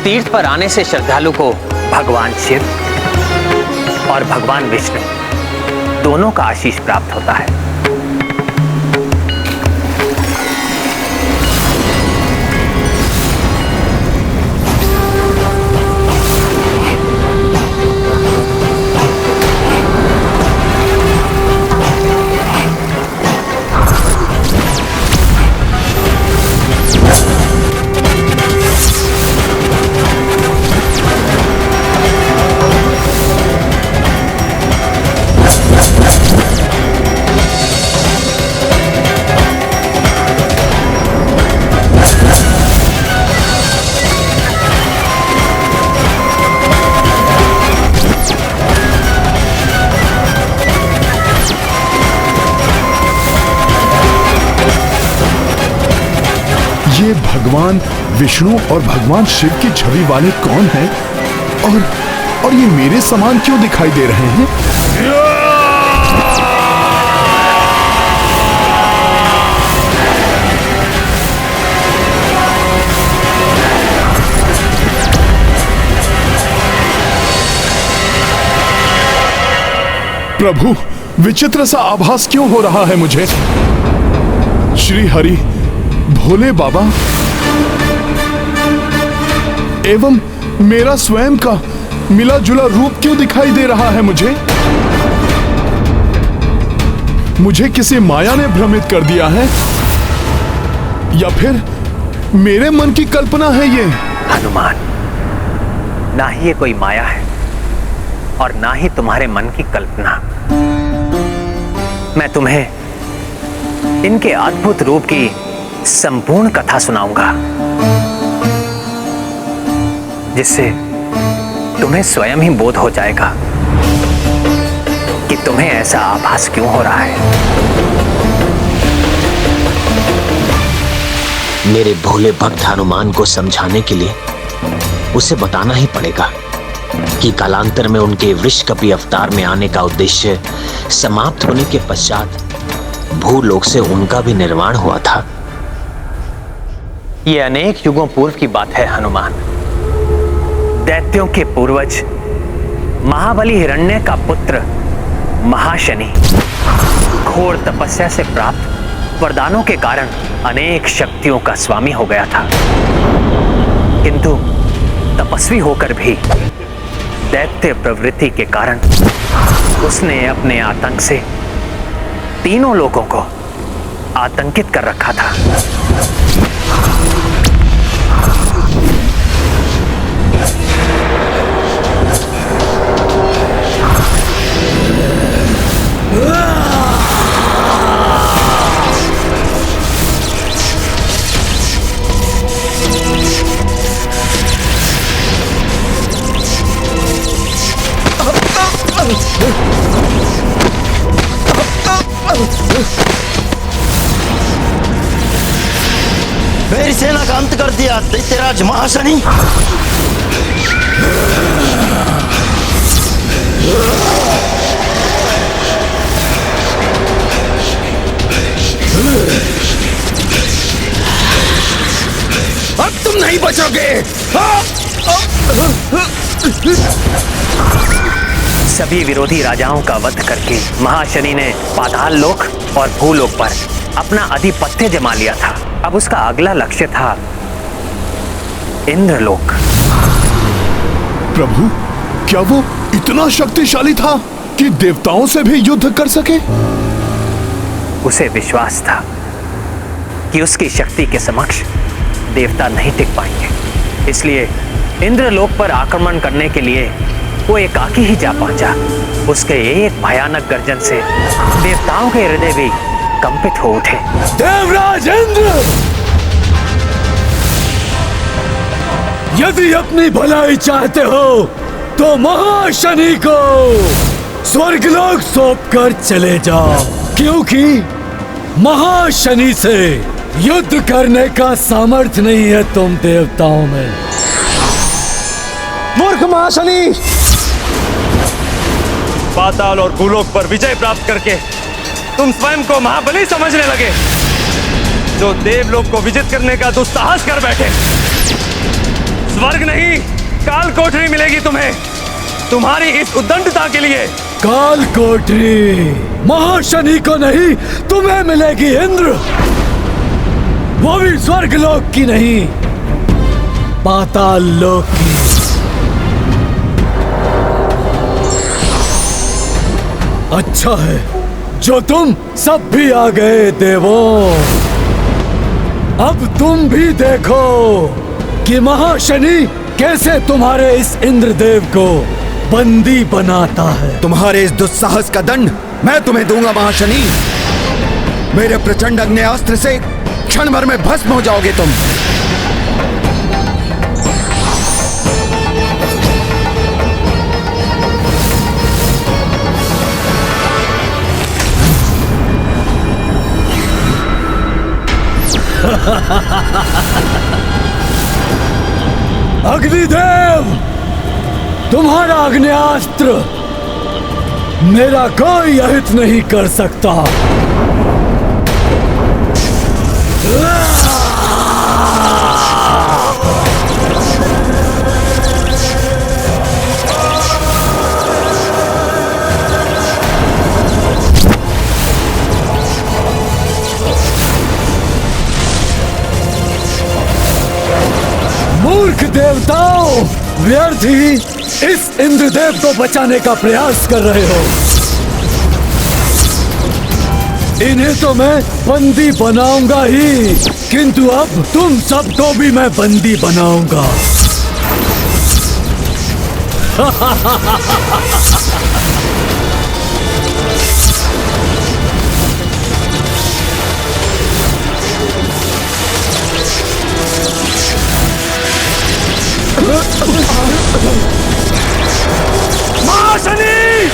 तीर्थ पर आने से श्रद्धालु को भगवान शिव और भगवान विष्णु दोनों का आशीष प्राप्त होता है। ये भगवान विष्णु और भगवान शिव की छवि वाले कौन हैं? और ये मेरे समान क्यों दिखाई दे रहे हैं? प्रभु, विचित्र सा आभास क्यों हो रहा है मुझे? श्री हरि, भोले बाबा एवं मेरा स्वयं का मिला जुला रूप क्यों दिखाई दे रहा है मुझे? मुझे किसी माया ने भ्रमित कर दिया है या फिर मेरे मन की कल्पना है ये? हनुमान, ना ही ये कोई माया है और ना ही तुम्हारे मन की कल्पना। मैं तुम्हें इनके अद्भुत रूप की संपूर्ण कथा सुनाऊंगा, जिससे तुम्हें स्वयं ही बोध हो जाएगा कि तुम्हें ऐसा आभास क्यों हो रहा है। मेरे भोले भक्त हनुमान को समझाने के लिए उसे बताना ही पड़ेगा कि कालांतर में उनके वृषकपि अवतार में आने का उद्देश्य समाप्त होने के पश्चात भूलोक से उनका भी निर्माण हुआ था। ये अनेक युगों पूर्व की बात है हनुमान। दैत्यों के पूर्वज महाबली हिरण्य का पुत्र महाशनि घोर तपस्या से प्राप्त वरदानों के कारण अनेक शक्तियों का स्वामी हो गया था, किंतु तपस्वी होकर भी दैत्य प्रवृत्ति के कारण उसने अपने आतंक से तीनों लोगों को आतंकित कर रखा था। मेरी सेना का अंत कर दिया दैत्यराज महाशनि। अब तुम नहीं बचोगे। सभी विरोधी राजाओं का वध करके महाशनि ने पाताल लोक और भूलोक पर अपना आधिपत्य जमा लिया था। अब उसका अगला लक्ष्य था इंद्रलोक। प्रभु, क्या वो इतना शक्तिशाली था कि देवताओं से भी युद्ध कर सके? उसे विश्वास था कि उसकी शक्ति के समक्ष देवता नहीं टिक पाएंगे, इसलिए इंद्रलोक पर आक्रमण करने के लिए वो एकाकी ही जा पहुंचा। उसके एक भयानक गर्जन से देवताओं के हृदय भी कंपित हो उठे। देवराज इंद्र, यदि अपनी भलाई चाहते हो तो महाशनि को स्वर्गलोक सौंपकर चले जाओ, क्योंकि महाशनि से युद्ध करने का सामर्थ्य नहीं है तुम देवताओं में। मूर्ख महाशनि! पाताल और भूलोक पर विजय प्राप्त करके तुम स्वयं को महाबली समझने लगे, जो देवलोक को विजित करने का दुस्साहस कर बैठे। स्वर्ग नहीं, काल कोठरी मिलेगी तुम्हें, तुम्हारी इस उद्दंडता के लिए। काल कोठरी महाशनि को नहीं, तुम्हें मिलेगी इंद्र, वो भी स्वर्ग लोक की नहीं, पाताल लोक की। अच्छा है जो तुम सब भी आ गए देवों। अब तुम भी देखो कि महाशनि कैसे तुम्हारे इस इंद्रदेव को बंदी बनाता है। तुम्हारे इस दुस्साहस का दंड मैं तुम्हें दूंगा महाशनि। मेरे प्रचंड अग्नेयास्त्र से क्षण भर में भस्म हो जाओगे तुम। अग्निदेव, तुम्हारा अग्नेयास्त्र मेरा कोई अहित नहीं कर सकता। मूर्ख देवताओं, व्यर्थ ही इस इंद्रदेव को बचाने का प्रयास कर रहे हो। इन्हें तो मैं बंदी बनाऊंगा ही, किंतु अब तुम सबको भी मैं बंदी बनाऊंगा। महाशनि!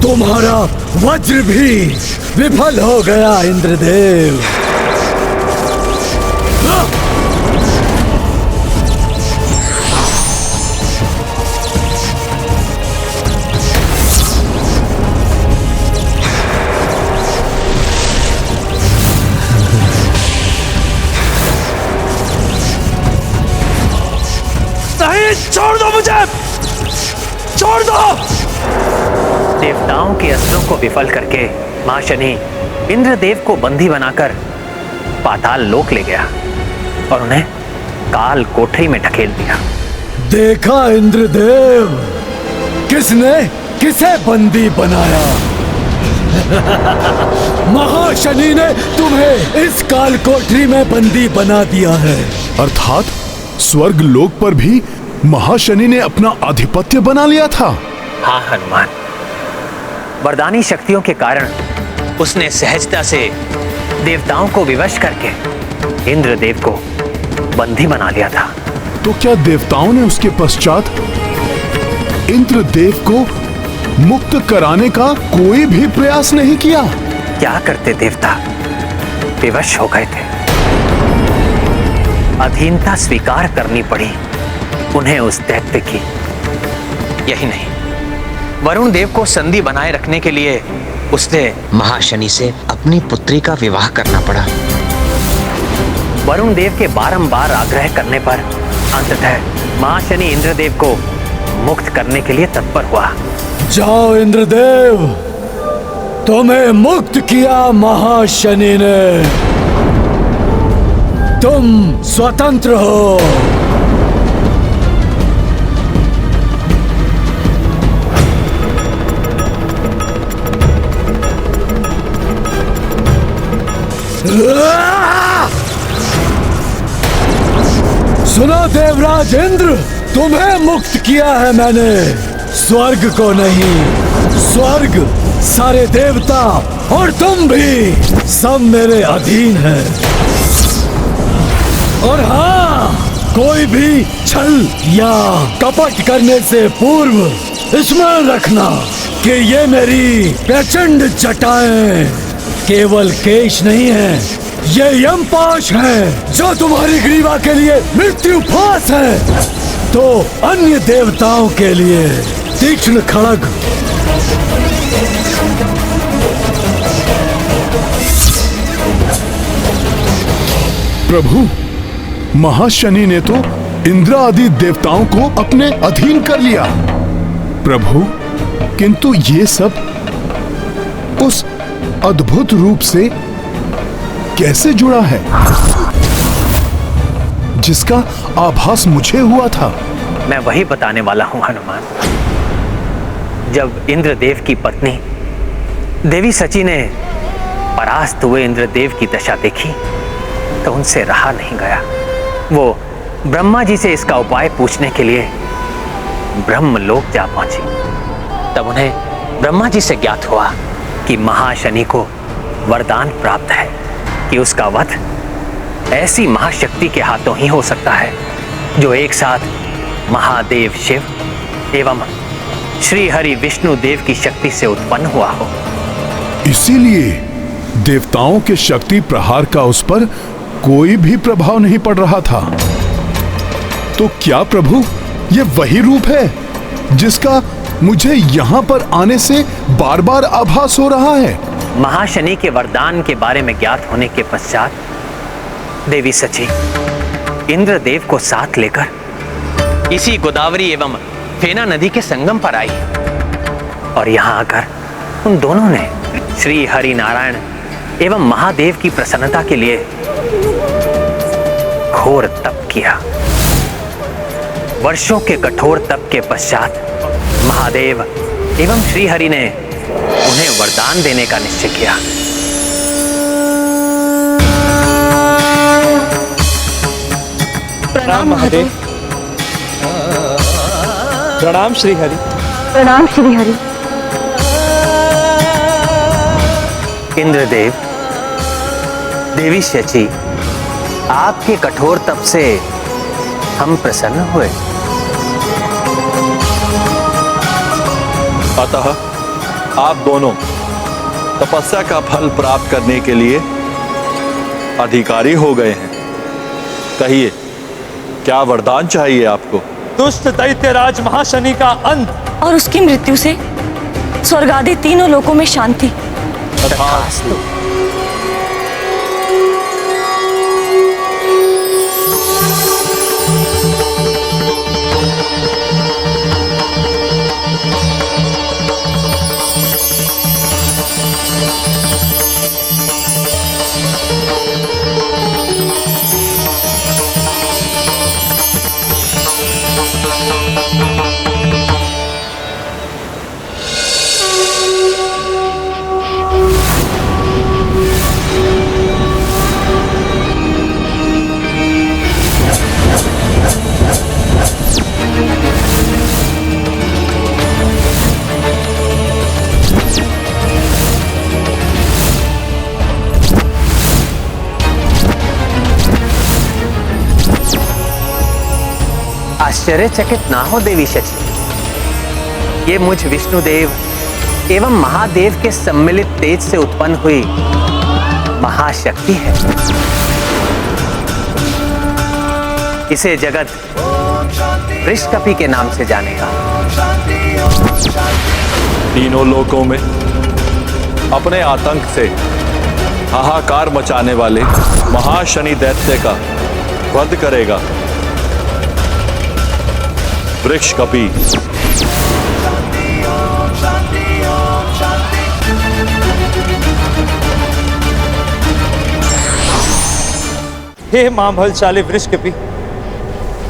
तुम्हारा वज्र भी विफल हो गया इंद्रदेव। छोड़ दो मुझे, छोड़ दो। देवताओं के अस्त्रों को विफल करके महाशनि इंद्रदेव को बंदी बनाकर पाताल लोक ले गया और उन्हें काल कोठरी में ढकेल दिया। देखा इंद्रदेव, किसने किसे बंदी बनाया? महाशनि ने तुम्हें इस काल कोठरी में बंदी बना दिया है। अर्थात स्वर्ग लोक पर भी महाशनि ने अपना आधिपत्य बना लिया था। हाँ हनुमान, वरदानी शक्तियों के कारण उसने सहजता से देवताओं को विवश करके इंद्रदेव को बंदी बना लिया था। तो क्या देवताओं ने उसके पश्चात इंद्रदेव को मुक्त कराने का कोई भी प्रयास नहीं किया? क्या करते देवता, विवश हो गए थे। अधीनता स्वीकार करनी पड़ी उन्हें उस दैत्य की। यही नहीं, वरुण देव को संधि बनाए रखने के लिए उसने महाशनि से अपनी पुत्री का विवाह करना पड़ा। वरुण देव के बारंबार आग्रह करने पर अंततः महाशनि इंद्रदेव को मुक्त करने के लिए तत्पर हुआ। जाओ इंद्रदेव, तुम्हें मुक्त किया महाशनि ने, तुम स्वतंत्र हो। सुनो देवराज इंद्र, तुम्हें मुक्त किया है मैंने, स्वर्ग को नहीं। स्वर्ग, सारे देवता और तुम भी सब मेरे अधीन हैं। और हाँ, कोई भी छल या कपट करने से पूर्व स्मरण रखना कि ये मेरी प्रचंड जटाएं केवल केश नहीं है, ये यमपाश है जो तुम्हारी ग्रीवा के लिए मृत्यु फांस है। तो अन्य देवताओं के लिए तीक्ष्ण खड़ग। प्रभु, महाशनि ने तो इंद्र आदि देवताओं को अपने अधीन कर लिया। प्रभु, किंतु ये सब उस अद्भुत रूप से कैसे जुड़ा है जिसका आभास मुझे हुआ था? मैं वही बताने वाला हूं हनुमान। जब इंद्रदेव की पत्नी देवी सची ने परास्त हुए इंद्रदेव की दशा देखी तो उनसे रहा नहीं गया। वो ब्रह्मा जी से इसका उपाय पूछने के लिए ब्रह्मलोक जा पहुंची। तब उन्हें ब्रह्मा जी से ज्ञात हुआ कि महाशनि को वरदान प्राप्त है कि उसका वध ऐसी महाशक्ति के हाथों ही हो सकता है जो एक साथ महादेव शिव एवं श्री हरि विष्णु देव की शक्ति से उत्पन्न हुआ हो। इसीलिए देवताओं के शक्ति प्रहार का उस पर कोई भी प्रभाव नहीं पड़ रहा था। तो क्या प्रभु, ये वही रूप है जिसका मुझे यहां पर आने से बार बार आभास हो रहा है? महाशनि के वरदान के बारे में ज्ञात होने के पश्चात देवी सची इंद्रदेव को साथ लेकर इसी गोदावरी एवं फेना नदी के संगम पर आई और यहां आकर उन दोनों ने श्री हरि नारायण एवं महादेव की प्रसन्नता के लिए घोर तप किया। वर्षों के कठोर तप के पश्चात महादेव एवं श्री हरि ने उन्हें वरदान देने का निश्चय किया। प्रणाम महादेव। प्रणाम श्री हरि। प्रणाम श्री हरि। इंद्रदेव, देवी शची, आपके कठोर तप से हम प्रसन्न हुए। अतः आप दोनों तपस्या का फल प्राप्त करने के लिए अधिकारी हो गए हैं। कहिए, क्या वरदान चाहिए आपको? दुष्ट दैत्यराज महाशनि का अंत और उसकी मृत्यु से स्वर्ग आदि तीनों लोकों में शांति। तथास्तु। आश्चर्यचकित ना हो देवी शची, ये मुझ विष्णुदेव एवं महादेव के सम्मिलित तेज से उत्पन्न हुई महाशक्ति है। इसे जगत वृषकपि के नाम से जानेगा। तीनों लोकों में अपने आतंक से हाहाकार मचाने वाले महाशनि दैत्य का वध करेगा वृषकपि। हे मां बलशाली वृषकपि,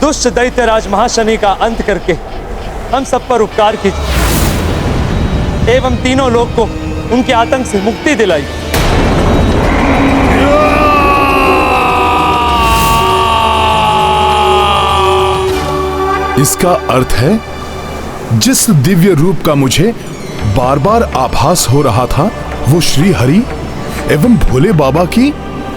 दुष्ट दैत्यराज महाशनि का अंत करके हम सब पर उपकार कीजिए एवं तीनों लोक को उनके आतंक से मुक्ति दिलाई। इसका अर्थ है जिस दिव्य रूप का मुझे बार बार आभास हो रहा था वो श्री हरि एवं भोले बाबा की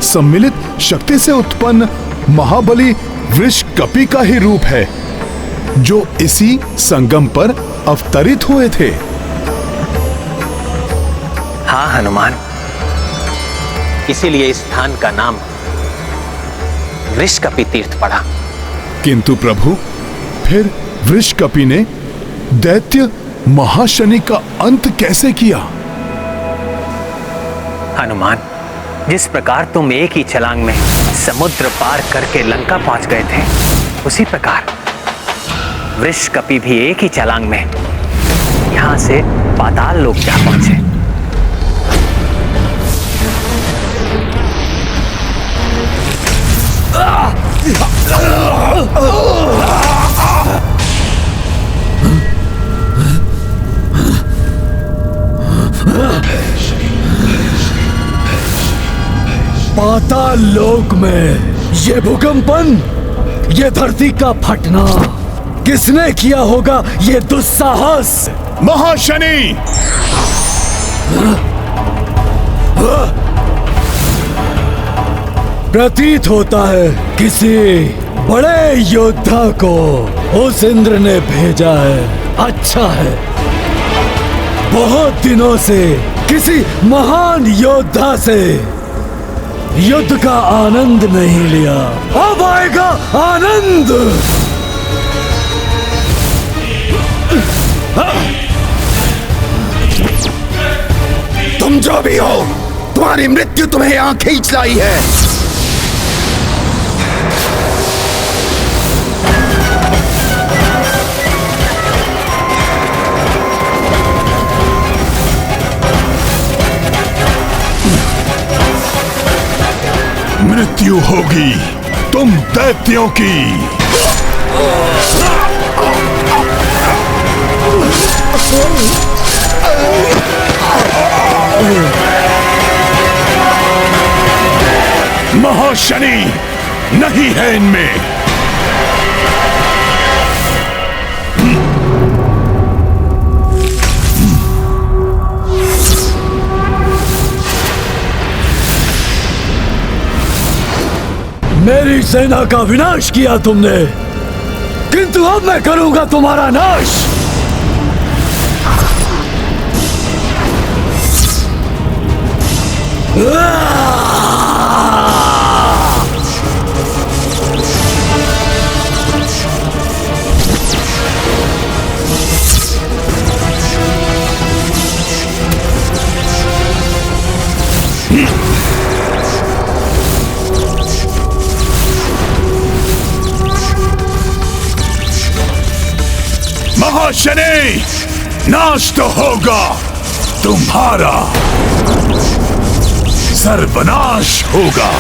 सम्मिलित शक्ति से उत्पन्न महाबली वृषकपि का ही रूप है जो इसी संगम पर अवतरित हुए थे। हाँ हनुमान, इसीलिए इस स्थान का नाम वृषकपि तीर्थ पड़ा। किंतु प्रभु, फिर वृषकपि ने दैत्य महाशनि का अंत कैसे किया? हनुमान, जिस प्रकार तुम एक ही छलांग में समुद्र पार करके लंका पहुंच गए थे, उसी प्रकार वृषकपि भी एक ही छलांग में यहां से पाताल लोक जा पहुंचे। पाताल लोक में ये भूकंपन, ये धरती का फटना, किसने किया होगा ये दुस्साहस? महाशनि! प्रतीत होता है किसी बड़े योद्धा को उस इंद्र ने भेजा है। अच्छा है, बहुत दिनों से किसी महान योद्धा से युद्ध का आनंद नहीं लिया, अब आएगा आनंद। तुम जो भी हो, तुम्हारी मृत्यु तुम्हें यहां खींच लाई है। मृत्यु होगी तुम दैत्यों की। महाशनि नहीं है इनमें। मेरी सेना का विनाश किया तुमने, किंतु अब मैं करूंगा तुम्हारा नाश। महाशनि, नाश तो होगा तुम्हारा, सर्वनाश होगा।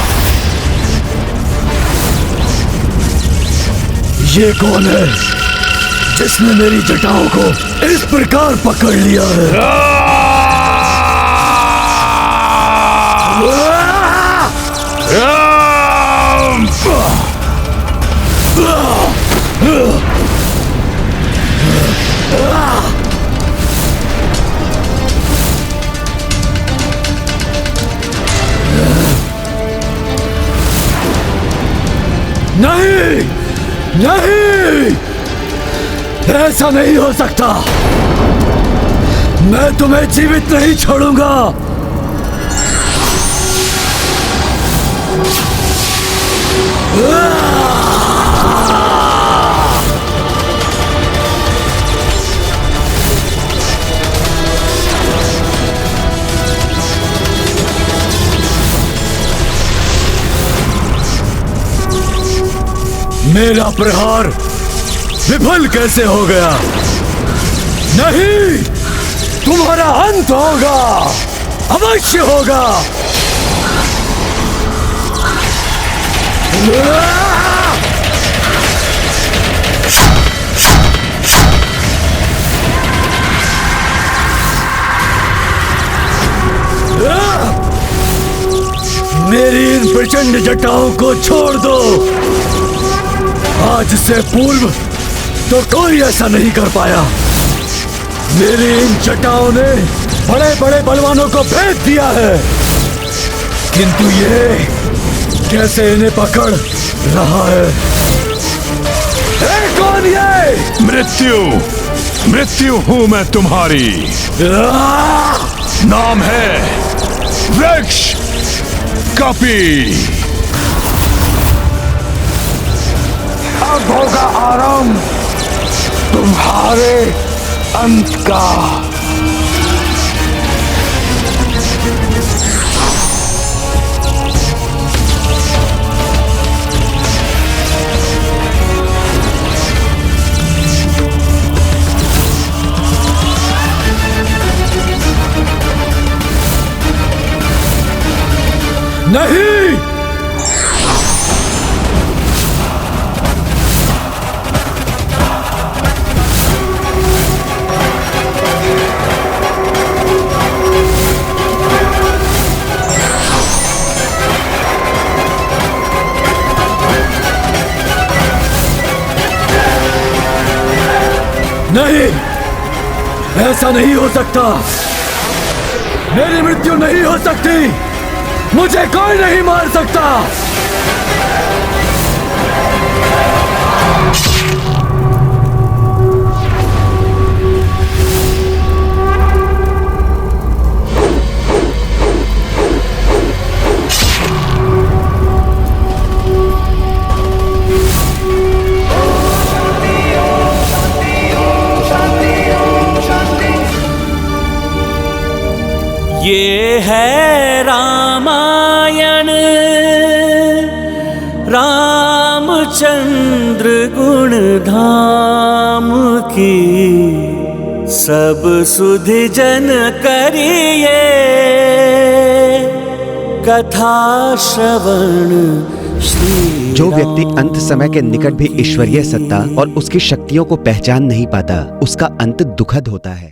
ये कौन है जिसने मेरी जटाओं को इस प्रकार पकड़ लिया है? नहीं, नहीं, ऐसा नहीं हो सकता। मैं तुम्हें जीवित नहीं छोड़ूंगा। मेरा प्रहार विफल कैसे हो गया? नहीं, तुम्हारा अंत होगा, अवश्य होगा। मेरी इन प्रचंड जटाओं को छोड़ दो। आज से पूर्व तो कोई ऐसा नहीं कर पाया। मेरी इन जटाओं ने बड़े बड़े बलवानों को भेद दिया है, किंतु ये कैसे इन्हें पकड़ रहा है? कौन ये? मृत्यु, मृत्यु हूं मैं तुम्हारी। नाम है वृक्ष कपि। अब होगा आरंभ तुम्हारे अंत का। नहीं, नहीं, ऐसा नहीं हो सकता। मेरी मृत्यु नहीं हो सकती। मुझे कोई नहीं मार सकता। ये है रामायण, रामचंद्र गुण धाम की, सब सुधि जन करिए कथा श्रवण श्री। जो व्यक्ति अंत समय के निकट भी ईश्वरीय सत्ता और उसकी शक्तियों को पहचान नहीं पाता, उसका अंत दुखद होता है।